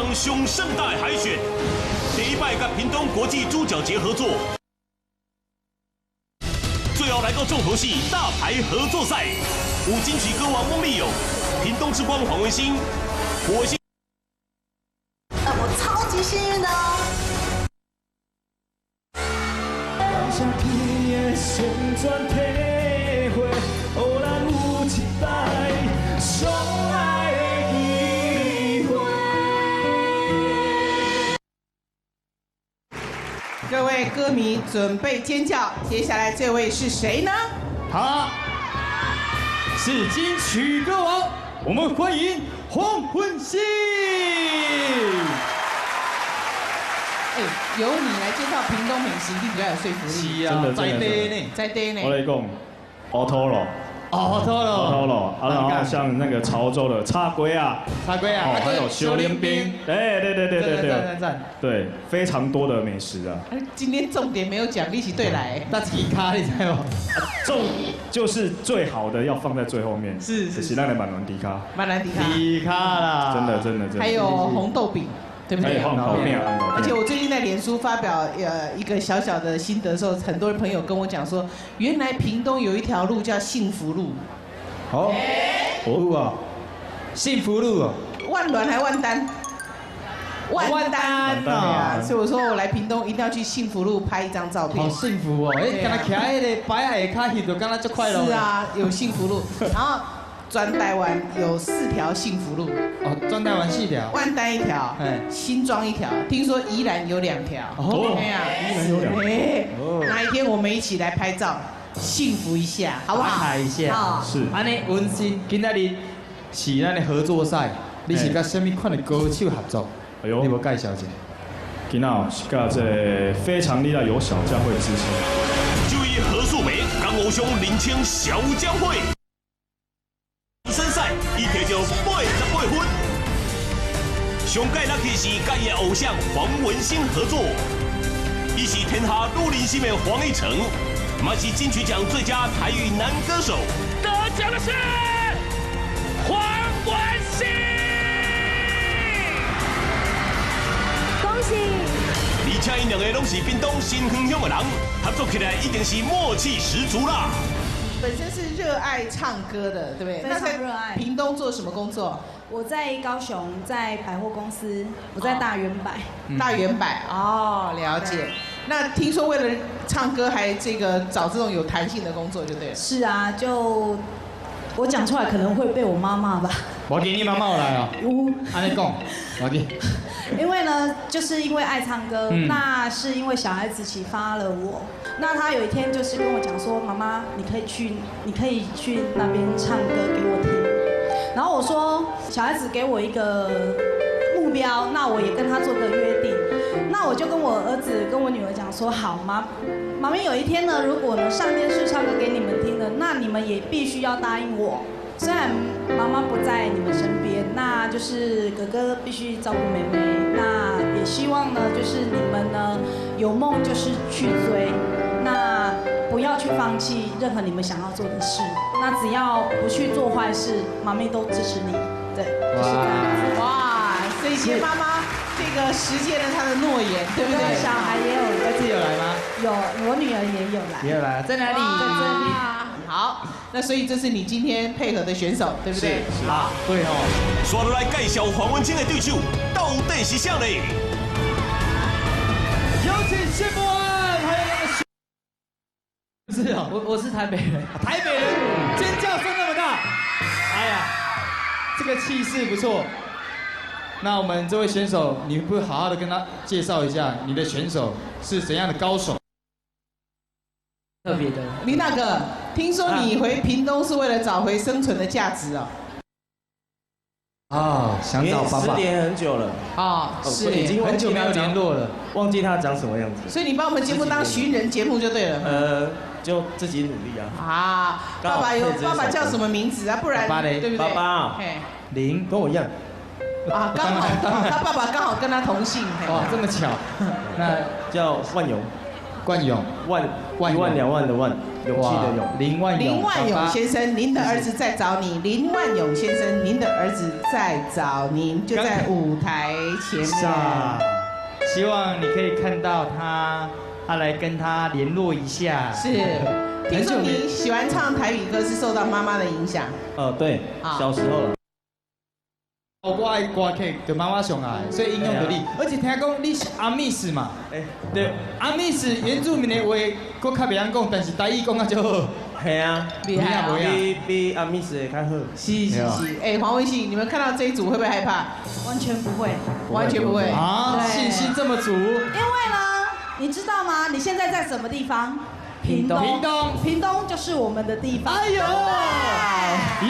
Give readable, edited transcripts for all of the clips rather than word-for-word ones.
港上盛大的海选，第一摆甲屏东国际猪脚节合作，最后来到重头戏大牌合作赛，五金曲歌王翁立友、屏东之光黄文兴、火星。我超级幸运的哦。各位歌迷准备尖叫，接下来这位是谁呢？他是金曲歌王，我们欢迎黄文兴。由你来介绍屏东美食，一定比较有说服力。是啊，在地呢，在地呢。我来讲，奥托罗。奥托罗，然后像那个潮州的叉龟啊，还有修炼冰，对，对，非常多的美食啊。今天重点没有讲，一起对来。那提卡你知吗？重就是最好的要放在最后面，是让人蛮难提卡，提卡啦，真的。还有红豆饼。对不对？而且我最近在脸书发表一个小小的心得的时候，很多朋友跟我讲说，原来屏东有一条路叫幸福路。路啊，幸福路啊，万峦还万丹？万丹啊！所以我说我来屏东一定要去幸福路拍一张照片。好幸福哦！刚才徛迄个摆下骹，就刚才就快乐。是啊，有幸福路，然后。专台湾有4条幸福路，专台湾4条，万丹1条，新庄1条，听说宜兰有2条。宜兰有2条。哪一天我们一起来拍照，幸福一下，好不好？拍一下，是。安尼温馨，今仔日是咱的合作赛，你是甲什么款的歌手合作？你要介绍一下。今仔是甲这非常厉害有小将会支持。就以何素梅、港偶像林清小将会。参赛，伊摕着88分。上届落去是甲伊的偶像黄文兴合作，伊是天下女人心的黄一诚，嘛是金曲奖最佳台语男歌手。得奖的是黄文兴，恭喜！而且因2个拢是屏东新乡乡的人，合作起来一定是默契十足啦。本身是热爱唱歌的，对不对？非常热爱。屏东做什么工作？我在高雄，在百货公司，我在大圆百。大圆百哦，了解。那听说为了唱歌，还找这种有弹性的工作，就对了。是啊，就我讲出来可能会被我妈骂吧。我给你妈骂来啊！安尼讲，我给。因为呢，就是因为爱唱歌，那是因为小孩子启发了我。那他有一天就是跟我讲说，妈妈，你可以去那边唱歌给我听。然后我说，小孩子给我一个目标，那我也跟他做个约定。那我就跟我儿子跟我女儿讲说，好吗？妈咪有一天呢，如果呢上电视唱歌给你们听了，那你们也必须要答应我。虽然妈妈不在你们身边，那就是哥哥必须照顾妹妹。那也希望呢，就是你们呢有梦就是去追，那不要去放弃任何你们想要做的事。那只要不去做坏事，妈咪都支持你。对，就是这样子。哇，所以其实妈妈实现了她的诺言，对不对？小孩也有来，这次有来吗？有，我女儿也有来。也有来，在哪里？在这里。好，那所以这是你今天配合的选手，对不对？是啊，对哦。刷落来介绍黄文清的对手，到底是谁呢？有请谢博安，还有那个。不是啊，我是台北人，台北人，尖叫声那么大，哎呀，这个气势不错。那我们这位选手，你不好好的跟他介绍一下，你的选手是怎样的高手？特别的，林大哥，听说你回屏东是为了找回生存的价值哦。想找爸爸。10年很久了。是已经很久没有联络了，忘记他长什么样子。所以你把我们节目当寻人节目就对了。就自己努力啊。爸爸叫什么名字啊？不然对不对？爸爸，林跟我一样。刚好他爸爸刚好跟他同姓。哇，这么巧。那叫万勇。冠勇，万1万2万的万，勇气的勇。林万勇，林万勇先生，您的儿子在找你。林万勇先生，您的儿子在找您，就在舞台前面。希望你可以看到他来跟他联络一下。是，听说你喜欢唱台语歌是受到妈妈的影响。对，小时候了。我爱歌曲，就妈妈上来，所以影响到你。而且听讲你是阿密斯嘛，对，阿密斯原住民的话，搁较袂晓讲，但是台语讲啊就好。系啊，厉害啊！比阿密斯的较好。是。黄文熙，你们看到这一组会不会害怕？完全不会，完全不会啊！信心这么足。因为呢，你知道吗？你现在在什么地方？屏东就是我们的地方。哎呦，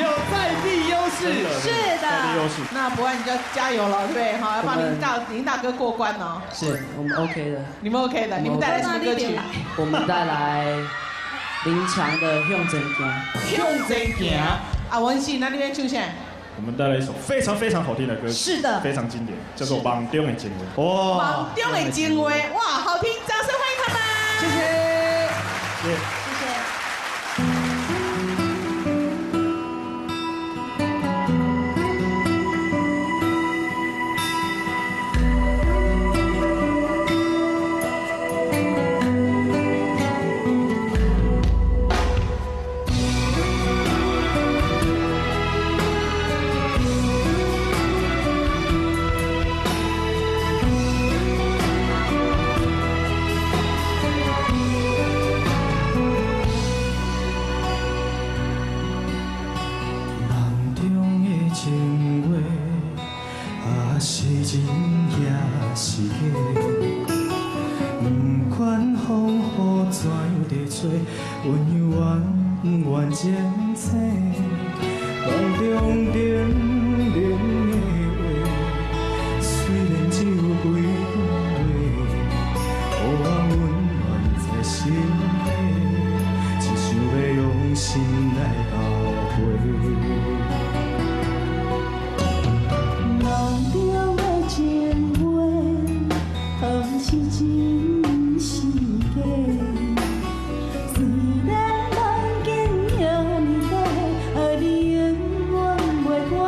有在地优势，是的，在地优势。那不然你就加油了，对不对？好，要帮林大哥过关哦。是我们 OK 的，你们 OK 的，你们带来什么歌曲？我们带来林强的《向前行》。向前行。啊，文熙，那你边唱啥？我们带来一首非常非常好听的歌曲，是的，非常经典，叫做《梦中的情话》。哇，梦中的情话，哇，好听，掌声欢迎他们。谢谢。谢谢。虽然梦境有你在，而你永远袂忘。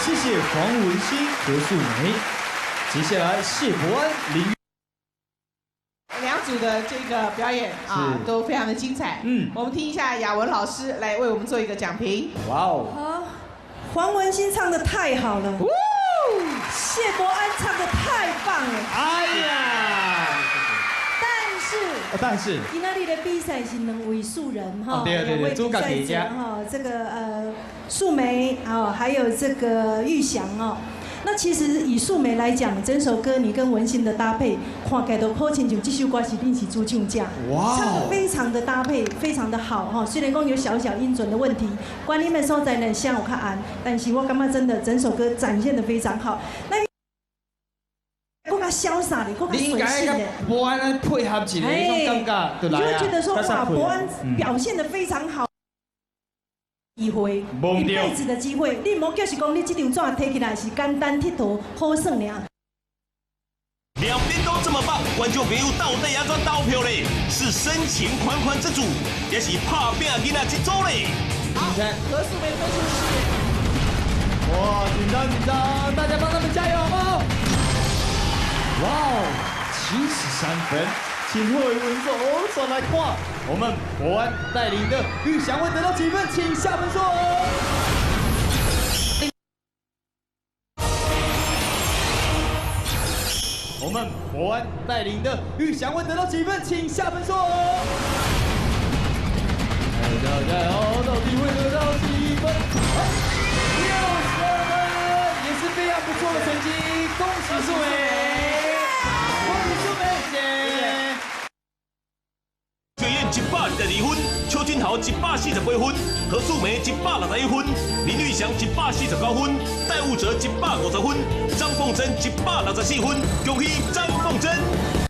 谢谢黄文兴、何素梅。接下来谢伯安、林。两组的这个表演都非常的精彩。我们听一下雅文老师来为我们做一个讲评。哇哦！好，黄文兴唱的太好了，谢伯安唱的太棒了。哎呀！但是，今天的比赛是两位素人哈，两位比赛者哈，这个素梅还有这个玉祥哦。那其实以素梅来讲，整首歌你跟文心的搭配，看起来都好亲像这首歌是你是主唱架，唱得非常的搭配，非常的好哈。虽然讲有小小音准的问题，关键的所在呢像我看暗，但是我感觉真的整首歌展现得非常好。那更加潇洒的，更加随性的，伯安配合起来，那种感觉就来啊！你会觉得说哇，伯安表现得非常好。机会，一辈子的机会，你莫就是讲你这张纸摕起来是简单佚佗好耍尔。两边都这么棒，观众朋友到底要怎投票嘞？是深情款款之组，也是拍拼囡仔之组嘞？好，何素梅分数是。哇，紧张，大家帮他们加油好不好？哇哦，73分。请各位观众上来看，我们伯安带领的玉祥会得到几分？请下分说。我们伯安带领的玉祥会得到几分？请下分说。加油，到底会得到几分？62分，也是非常不错的成绩，恭喜素梅。岳燕122分，邱俊豪148分，何素梅161分，林玉祥149分，戴务哲150分，张凤珍164分，恭喜张凤珍。